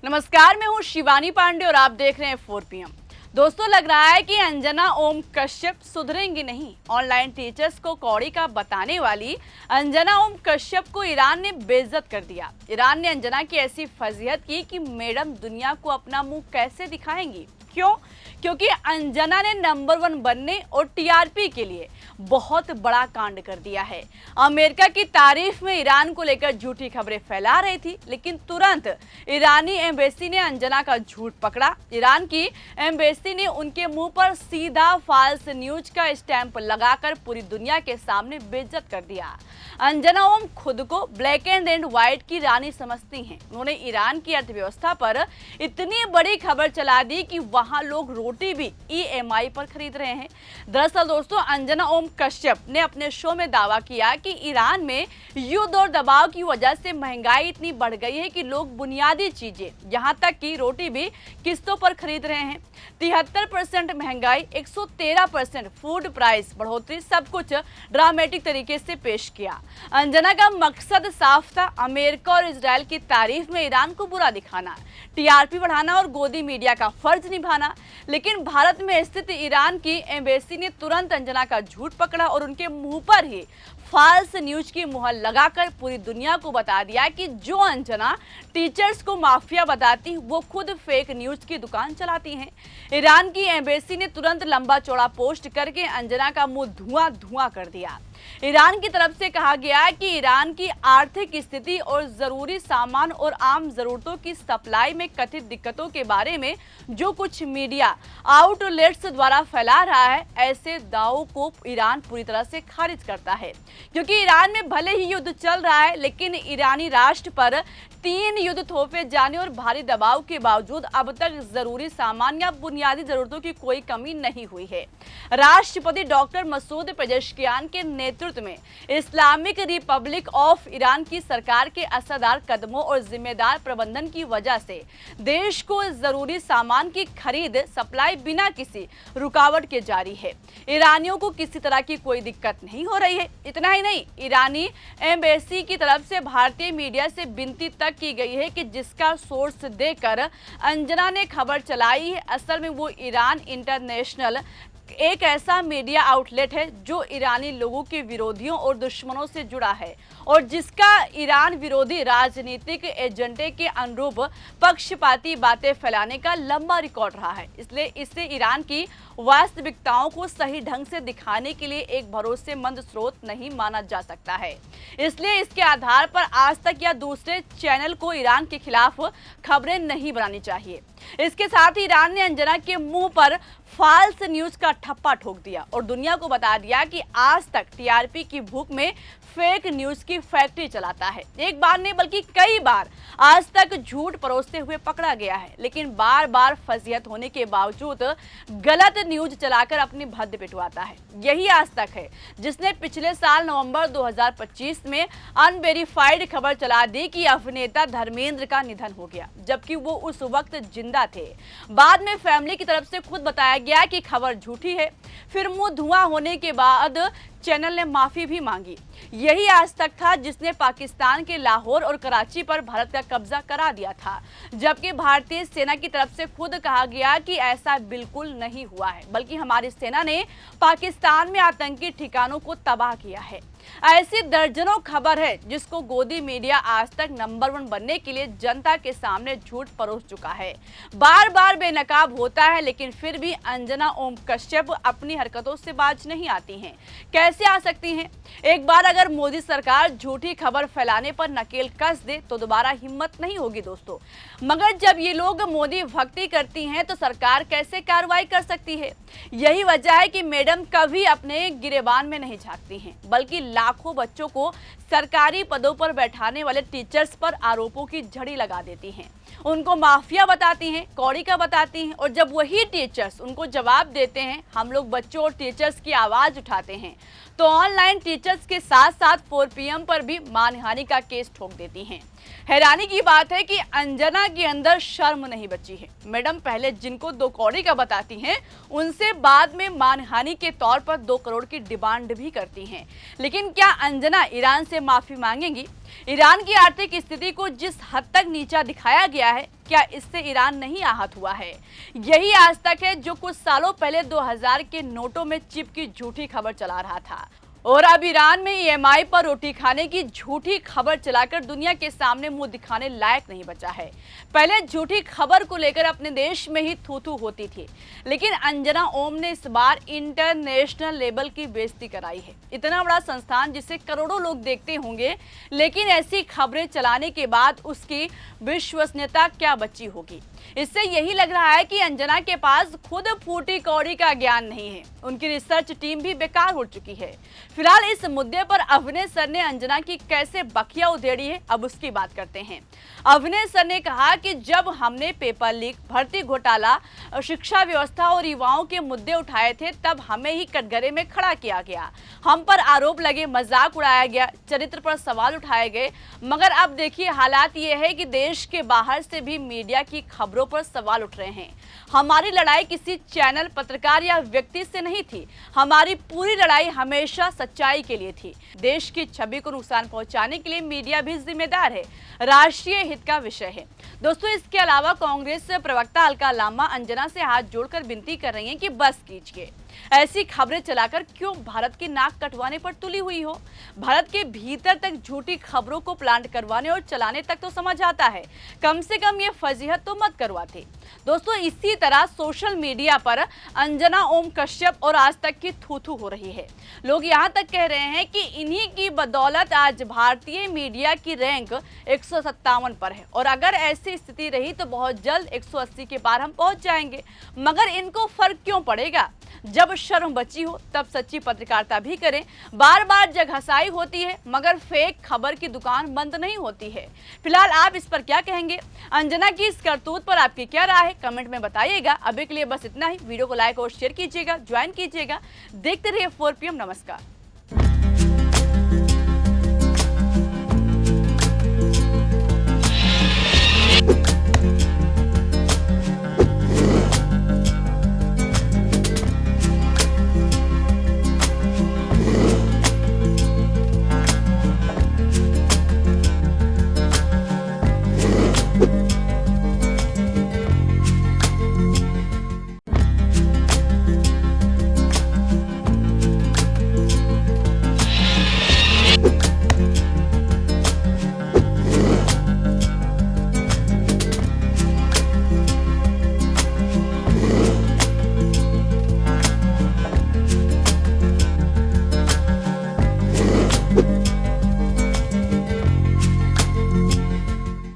नमस्कार, मैं हूं शिवानी पांडे और आप देख रहे हैं 4 PM। दोस्तों, लग रहा है कि अंजना ओम कश्यप सुधरेंगी नहीं। ऑनलाइन टीचर्स को कौड़ी का बताने वाली अंजना ओम कश्यप को ईरान ने बेइज्जत कर दिया। ईरान ने अंजना की ऐसी फजीहत की कि मैडम दुनिया को अपना मुंह कैसे दिखाएंगी। क्यों? क्योंकि अंजना ने नंबर 1 बनने और टीआरपी के लिए बहुत बड़ा कांड कर दिया है। अमेरिका की तारीफ में ईरान को लेकर झूठी खबरें फैला रही थी, लेकिन तुरंत ईरानी एम्बेसी ने अंजना का झूठ पकड़ा। ईरान की एम्बेसी ने उनके मुंह पर सीधा फॉल्स न्यूज का स्टैंप लगाकर पूरी दुनिया के सामने बेइज्जत कर दिया। अंजना ओम खुद को ब्लैक एंड व्हाइट की रानी समझती हैं। उन्होंने ईरान की अर्थव्यवस्था पर इतनी बड़ी खबर चला दी कि वहां लोग रोटी भी ईएमआई पर खरीद रहे हैं। दरअसल दोस्तों, अंजना ओम कश्यप ने अपने शो में दावा किया कि ईरान में युद्ध और दबाव की वजह से महंगाई इतनी बढ़ गई है कि लोग बुनियादी चीजें, यहाँ तक कि रोटी भी किस्तों पर खरीद रहे हैं। 73% महंगाई, 113% फूड प्राइस बढ़ोतरी, सब कुछ ड्रामेटिक तरीके से पेश किया। अंजना का मकसद साफ था, अमेरिका और इजराइल की तारीफ में ईरान को बुरा दिखाना, टीआरपी बढ़ाना और गोदी मीडिया का फर्ज निभाना। लेकिन भारत में स्थित ईरान की एम्बेसी ने तुरंत अंजना का झूठ पकड़ा और उनके मुंह पर ही फॉल्स न्यूज की मुहर लगाकर पूरी दुनिया को बता दिया कि जो अंजना टीचर्स को माफिया बताती वो खुद फेक न्यूज की दुकान चलाती हैं। ईरान की एम्बेसी ने तुरंत लंबा चौड़ा पोस्ट करके अंजना का मुंह धुआं धुआं कर दिया। ईरान की तरफ से कहा गया कि ईरान की आर्थिक स्थिति और जरूरी सामान और आम जरूरतों की सप्लाई में कथित दिक्कतों के बारे में जो कुछ मीडिया आउटलेट्स द्वारा फैला रहा है, ऐसे दावों को ईरान पूरी तरह से खारिज करता है। क्योंकि ईरान में भले ही युद्ध चल रहा है, लेकिन ईरानी राष्ट्र पर 3 युद्ध तोहफे जाने और भारी दबाव के बावजूद अब तक जरूरी सामान या बुनियादी जरूरतों की कोई कमी नहीं हुई है। राष्ट्रपति डॉक्टर मसूद पेजेश्कियान के नेतृत्व में इस्लामिक रिपब्लिक ऑफ ईरान की सरकार के असरदार कदमों और जिम्मेदार प्रबंधन की वजह से देश को जरूरी सामान की खरीद सप्लाई बिना किसी रुकावट के जारी है। ईरानियों को किसी तरह की कोई दिक्कत नहीं हो रही है। इतना ही नहीं, ईरानी एम्बेसी की तरफ से भारतीय मीडिया से विनती तक की गई है कि जिसका सोर्स देकर अंजना ने खबर चलाई है, असल में वो ईरान इंटरनेशनल एक ऐसा मीडिया आउटलेट है जो ईरानी लोगों के विरोधियों और दुश्मनों से जुड़ा है और जिसका ईरान विरोधी राजनीतिक एजेंडे के अनुरूप पक्षपाती बातें फैलाने का लंबा रिकॉर्ड रहा है। इसलिए इसे ईरान की वास्तविकताओं को सही ढंग से दिखाने के लिए एक भरोसेमंद स्रोत नहीं माना जा सकता है। इसलिए इसके आधार पर आज तक या दूसरे चैनल को ईरान के खिलाफ खबरें नहीं बनानी चाहिए। इसके साथ ही ईरान ने अंजना के मुंह पर फॉल्स न्यूज का ठप्पा ठोक दिया और दुनिया को बता दिया कि आज तक टीआरपी की भूख में फेक न्यूज की फैक्ट्री चलाता है। एक बार नहीं बल्कि कई बार आज तक झूठ परोसते हुए पकड़ा गया है, लेकिन बार बार फजीहत होने के बावजूद गलत न्यूज चलाकर अपनी भद्द पिटवाता है। यही आज तक है जिसने पिछले साल नवंबर 2025 में अनवेरिफाइड खबर चला दी कि अभिनेता धर्मेंद्र का निधन हो गया, जबकि वो उस वक्त जिंदा थे। बाद में फैमिली की तरफ से खुद बताया गया कि खबर झूठी है। फिर मुंह धुआं होने के बाद चैनल ने माफी भी मांगी। यही आज तक था जिसने पाकिस्तान के लाहौर और कराची पर भारत का कब्जा करा दिया था, जबकि भारतीय सेना की तरफ से खुद कहा गया कि ऐसा बिल्कुल नहीं हुआ है, बल्कि हमारी सेना ने पाकिस्तान में आतंकी ठिकानों को तबाह किया है। ऐसी दर्जनों खबर है जिसको गोदी मीडिया आज तक नंबर 1 बनने के लिए जनता के सामने झूठ परोस चुका है। बार बार बेनकाब होता है, लेकिन फिर भी अंजना ओम कश्यप अपनी हरकतों से बाज नहीं आती हैं। कैसे आ सकती हैं? एक बार अगर मोदी सरकार झूठी खबर फैलाने पर नकेल कस दे तो दोबारा हिम्मत नहीं होगी दोस्तों। मगर जब ये लोग मोदी भक्ति करती हैं तो सरकार कैसे कार्रवाई कर सकती है? यही वजह है कि मैडम कभी अपने गिरेबान में नहीं झांकती हैं, बल्कि लाखों बच्चों को सरकारी पदों पर बैठाने वाले टीचर्स पर आरोपों की झड़ी लगा देती हैं, उनको माफिया बताती हैं, कौड़ी का बताती हैं, और जब वही टीचर्स उनको जवाब देते हैं, हम लोग बच्चों और टीचर्स की आवाज उठाते हैं, तो ऑनलाइन टीचर्स के साथ साथ 4 PM पर भी मानहानि का केस ठोक देती हैं। हैरानी की बात है कि अंजना के अंदर शर्म नहीं बची है। मैडम पहले जिनको 2 कौड़ी का बताती हैं, उनसे बाद में मानहानि के तौर पर 2 करोड़ की डिमांड भी करती हैं। लेकिन क्या अंजना ईरान से माफी मांगेंगी? ईरान की आर्थिक स्थिति को जिस हद तक नीचा दिखाया गया है, क्या इससे ईरान नहीं आहत हुआ है? यही आज तक है जो कुछ सालों पहले 2000 के नोटों में चिप की झूठी खबर चला रहा था और अब ईरान में ईएमआई पर रोटी खाने की झूठी खबर चलाकर दुनिया के सामने मुंह दिखाने लायक नहीं बचा है। पहले झूठी खबर को लेकर अपने देश में ही थू-थू होती थी, लेकिन अंजना ओम ने इस बार इंटरनेशनल लेवल की बेइज्जती कराई है। इतना बड़ा संस्थान जिसे करोड़ों लोग देखते होंगे, लेकिन ऐसी खबरें चलाने के बाद उसकी विश्वसनीयता क्या बची होगी? इससे यही लग रहा है कि अंजना के पास खुद फूटी कौड़ी का ज्ञान नहीं है, उनकी रिसर्च टीम भी बेकार हो चुकी है। फिलहाल इस मुद्दे पर अभिनय सर ने अंजना की कैसे बखिया उधेड़ी है, अब उसकी बात करते हैं। अभिनय सर ने कहा कि जब हमने पेपर लीक, भर्ती घोटाला, शिक्षा व्यवस्था और युवाओं के मुद्दे उठाए थे, तब हमें ही कटघरे में खड़ा किया गया, हम पर आरोप लगे, मजाक उड़ाया गया, चरित्र पर सवाल उठाए गए। मगर अब देखिए, हालात ये है कि देश के बाहर से भी मीडिया की खबरों पर सवाल उठ रहे हैं। हमारी लड़ाई किसी चैनल, पत्रकार या व्यक्ति से नहीं थी, हमारी पूरी लड़ाई हमेशा सच्चाई के लिए थी। देश की छवि को नुकसान पहुंचाने के लिए मीडिया भी जिम्मेदार है, राष्ट्रीय हित का विषय है। दोस्तों, इसके अलावा कांग्रेस प्रवक्ता अलका लांबा अंजना से हाथ जोड़कर विनती कर रही हैं कि बस कीजिए, ऐसी खबरें चलाकर क्यों भारत की नाक कटवाने पर तुली हुई हो। भारत के भीतर तक झूठी खबरों को प्लांट करवाने और चलाने तक तो समझ आता है, कम से कम ये फजीहत तो मत करवाते। दोस्तों, इसी तरह सोशल मीडिया पर अंजना ओम कश्यप और आज तक की थू-थू हो रही है। लोग यहाँ तक कह रहे हैं कि इन्हीं की बदौलत आज भारतीय मीडिया की रैंक 157 पर है और अगर ऐसी स्थिति रही तो बहुत जल्द 180 के पार हम पहुंच जाएंगे। मगर इनको फर्क क्यों पड़ेगा? जब शर्म बची हो तब सच्ची पत्रकारिता भी करें। बार बार जगहसाई होती है, मगर फेक खबर की दुकान बंद नहीं होती है। फिलहाल आप इस पर क्या कहेंगे? अंजना की इस करतूत पर आपकी क्या राय है? कमेंट में बताइएगा। अभी के लिए बस इतना ही। वीडियो को लाइक और शेयर कीजिएगा, ज्वाइन कीजिएगा। देखते रहिए 4PM। नमस्कार।